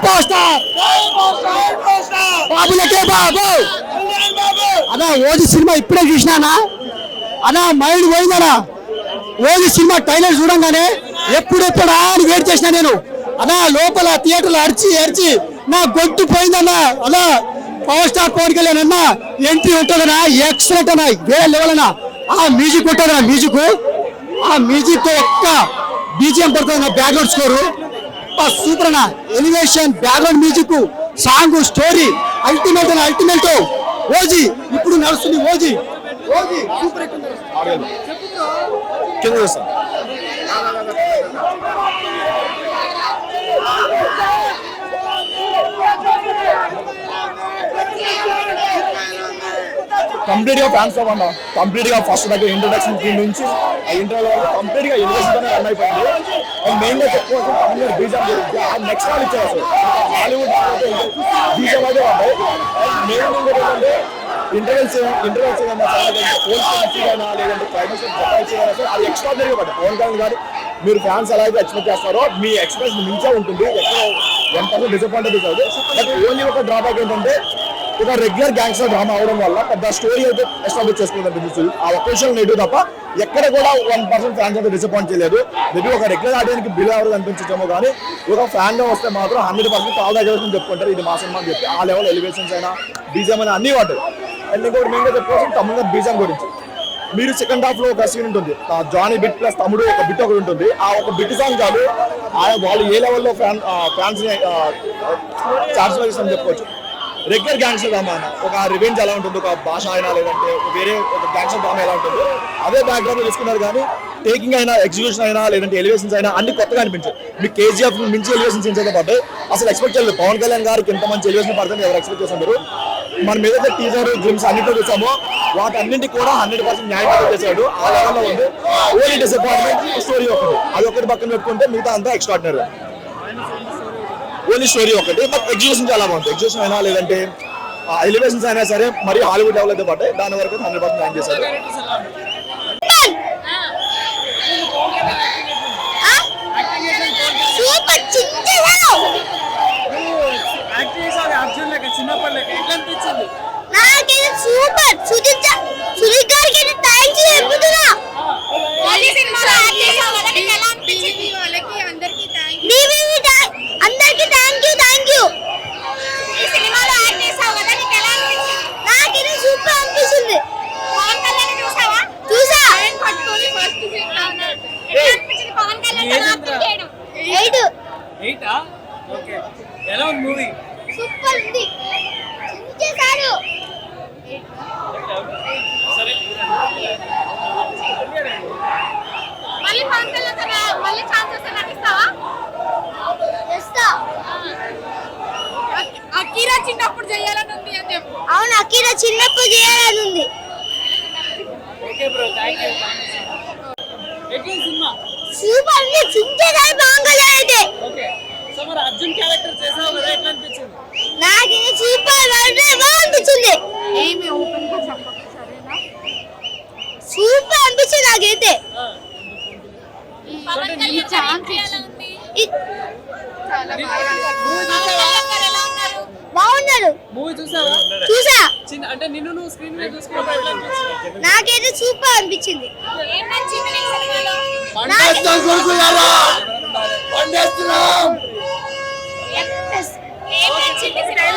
Power star బాబులకే బాబు అన్నా. OG cinema ఇప్పుడే చూసినానా అన్నా, మైండ్ పోయిందనా. ఓజీ సినిమా ట్రైలర్ చూడంగానే ఎప్పుడెప్పుడా అని వెయిట్ చేసిన నేను అన్నా. లోపల థియేటర్లో అరిచి నా గొంతు పోయిందన్నా. అన్నా పవర్ స్టార్ పవన్ కళ్యాణ్ అన్నా ఎంట్రీ ఉంటుందన్నా, ఎక్సలెంట్ అన్నా, వేరే లెవెల్ అన్నా. ఆ మ్యూజిక్ ఉంటుందన్నా, మ్యూజిక్ తో ఒక్క బీజిఎం పడుతుంది, బ్యాక్గ్రౌండ్ స్కోరు సూపర్ అన్నా. Elevation, background music, song, story ultimate అన్న, అల్టిమేట్. ఓజీ ఇప్పుడు నడుస్తుంది, ఓజీ సూపర్ కంప్లీట్ గా ఫ్యాన్స్ అవ్వండి. కంప్లీట్ గా ఫస్ట్ దగ్గర ఇంట్రొడక్షన్ నుంచి ఇంటర్వ్యూ కంప్లీట్ గా ఎలివేషన్ రన్ అయిపోయింది. అండ్ మెయిన్ గా చెప్పుకోవచ్చు తమిళ బీజం గురించి నెక్స్ట్ వాళ్ళు ఇచ్చారు. అసలు హాలీవుడ్ బీజం అయితే ఉంటాయి. అండ్ మెయిన్ ఏంటంటే ఇంటర్వెల్స్ లేదంటే క్లైమాక్స్ అది ఎక్స్ట్రాడినరీగా పడ్డాయి. పవన్ కళ్యాణ్ గారు మీరు ఫ్యాన్స్ ఎలా అయితే ఎక్స్పెక్ట్ చేస్తారో మీ ఎక్స్పెక్టేషన్ మించే ఉంటుంది. ఎక్కడ 1% డిసప్పాయింటెడ్ అవుతుంది. బట్ ఓన్లీ ఒక డ్రాబ్యాక్ ఏంటంటే ఒక రెగ్యులర్ గ్యాంగ్స్టర్ డ్రామా అవడం వల్ల పెద్ద స్టోరీ అయితే ఎస్టాబ్లిష్ చేసుకుంటుంది. ఆ ఒకేషన్ నెగిటివ్ తప్ప ఎక్కడ కూడా 1% ఫ్యాన్స్ అయితే డిసప్పాయింట్ చేయలేదు. మేబీ ఒక రెగ్యులర్ ఆడియన్కి బిల్ ఎవరు అనిపించమో కానీ ఒక ఫ్యాన్ గా వస్తే మాత్రం 100% కాల్ దగ్గర చెప్పుకుంటారు ఇది మా సినిమా అని చెప్పి. ఆ లెవెల్ ఎలివేషన్స్ అయినా బీజం అయినా అన్ని వాటి. అండ్ ఇంకోటి మెయిన్గా చెప్పుకోవచ్చు తమిళ బీజం గురించి. మీరు సెకండ్ హాఫ్ లో ఒక సీన్ ఉంటుంది, జానీ బిట్ ప్లస్ తమ్ముడు ఒక బిట్ ఒకటి ఉంటుంది. ఆ ఒక బిట్ సాంగ్ కాదు వాళ్ళు ఏ లెవెల్లో ఫ్యాన్స్ ని సాటిస్ఫై అని చెప్పుకోవచ్చు. రెగ్యులర్ గ్యాంగ్స్టర్ డ్రామా అయినా ఒక రివెంజ్ ఎలా ఉంటుంది, ఒక భాష అయినా లేదంటే వేరే ఒక గ్యాంగ్స్టర్ డ్రామా ఎలా ఉంటుంది అదే బ్యాక్గ్రౌండ్ లో తీసుకున్నారు. కానీ టేకింగ్ అయినా ఎగ్జిక్యూషన్ అయినా లేదంటే ఎలివేషన్స్ అయినా అన్ని కొత్తగా అనిపించాయి. మీకు కేజీఎఫ్ మించి ఎలివేషన్స్ అయితే పడ్డాయి. అసలు ఎక్స్పెక్ట్ చేయలేదు పవన్ కళ్యాణ్ గారికి ఎంత మంచి ఎలివేషన్ పడుతుంది ఎవరు ఎక్స్పెక్ట్ చేస్తున్నారు. మనం ఏదైతే టీజర్ గ్లిమ్స్ అన్నింటిలో చూసామో వాటన్నింటికి కూడా 100% న్యాయం చేశాడు. ఆ లెవెల్లో ఉంది. ఓన్లీ డిసప్పాయింట్మెంట్ స్టోరీ ఒకటి, అది ఒకటి పక్కన పెట్టుకుంటే మిగతా అంతా ఎక్స్ట్రాడినరీ. ఓన్లీ స్టోరీ ఒకటి, బట్ ఎగ్జిక్యూషన్ చాలా బాగుంది. ఎగ్జిక్యూషన్ అయినా లేదంటే ఎలివేషన్స్ అయినా సరే మరి హాలీవుడ్ లెవెల్ అయితే పడ్డాయి. దాని వరకు 100% న్యాయం చేశారు. చిన్నప్పుడు చేయాలని ఉంది అని చెప్పు. అవును, అకీరా చిన్నప్పుడు చేయాలని ఉంది. సూపర్ ఉంది. చించేసారి బాగుంది అయితే. అర్జున్ క్యారెక్టర్ చేసావు కదా, ఎట్లా అనిపించింది? నాకు ఇది సూపర్ అనిపించింది. ఏమి ఓపెన్ గా చెప్పండి సరేనా? సూపర్ అనిపించింది నాకైతే. ఈ ఛాన్స్ బాగున్నారు. మూవీ చూసావా? చూసా. అంటే నిన్ను నువ్వు స్క్రీన్ మీద చూసుకున్నప్పుడు ఎట్లా అనిపించింది? నాకైతే సూపర్ అనిపించింది. ఏం నచ్చింది నీకు సినిమాలో? ఏం నచ్చింది సినిమాలో?